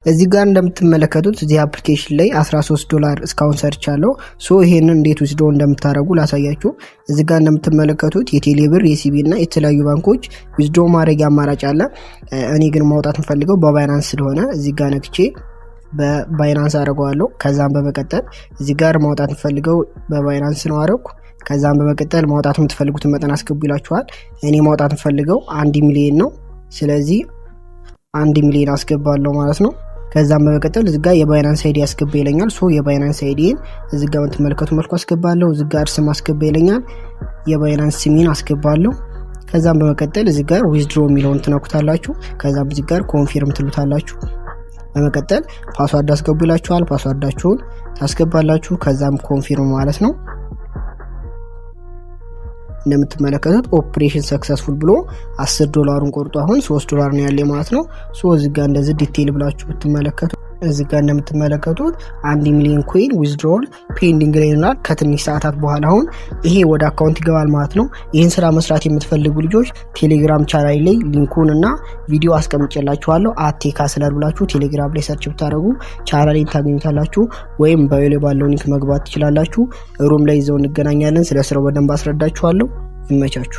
እዚህ ጋር እንደምትመለከቱት እዚህ አፕሊኬሽን ላይ $13 እስካሁን ሰርቻለሁ። ይሄንን እንዴት ዊዝድሮ እንደምታደርጉ ላሳያችሁ። እዚህ ጋር እንደምትመለከቱት የቴሌብር፣ የሲቢ እና የተለያዩ ባንኮች ዊዝድሮ ማድረግ አማራጭ አለ። እኔ ግን ማውጣት የምፈልገው በባይናንስ ስለሆነ እዚህ ጋር ነክቼ በባይናንስ አደርገዋለሁ። ከዛም በመቀጠል እዚህ ጋር ማውጣት የምፈልገው በባይናንስ ነው አደረኩ። ከዛም በመቀጠል ማውጣት የምትፈልጉትን መጠን አስገቡ ይላችኋል። እኔ ማውጣት የምፈልገው 1 ሚሊዮን ነው። ስለዚህ 1 ሚሊዮን አስገባለሁ ማለት ነው። ከዛም በመቀጠል እዚህ ጋር የባይናንስ አይዲ አስገባ ይለኛል። የባይናንስ አይዲን እዚህ ጋር የምትመለከቱ መልኩ አስገባለሁ። እዚህ ጋር ስም አስገባ ይለኛል። የባይናንስ ስሜን አስገባለሁ። ከዛም በመቀጠል እዚህ ጋር ዊዝድሮ የሚለውን ትነኩታላችሁ። ከዛም እዚህ ጋር ኮንፊርም ትሉታላችሁ። በመቀጠል ፓስዋርድ አስገቡ ይላችኋል። ፓስዋርዳችሁን ታስገባላችሁ። ከዛም ኮንፊርም ማለት ነው። እንደምትመለከቱት ኦፕሬሽን ሰክሰስፉል ብሎ $10 ቆርጦ አሁን $3 ነው ያለ ማለት ነው። እዚህ ጋር እንደዚህ ዲቴይል ብላችሁ ብትመለከቱ እዚህ ጋር እንደምትመለከቱት 1 ሚሊዮን ኮይን ዊዝድሮል ፔንዲንግ ላይ ነው። ከትንሽ ሰዓታት በኋላ አሁን ይሄ ወደ አካውንት ይገባል ማለት ነው። ይህን ስራ መስራት የምትፈልጉ ልጆች ቴሌግራም ቻናል ላይ ሊንኩን እና ቪዲዮ አስቀምጬላችኋለሁ። ቴካስለር ብላችሁ ቴሌግራም ላይ ሰርች ብታደርጉ ቻናሌን ታገኙታላችሁ። ወይም ባዮ ላይ ባለው ሊንክ መግባት ትችላላችሁ። ሩም ላይ ይዘው እንገናኛለን። ስለ ስራው በደንብ አስረዳችኋለሁ። ይመቻችሁ።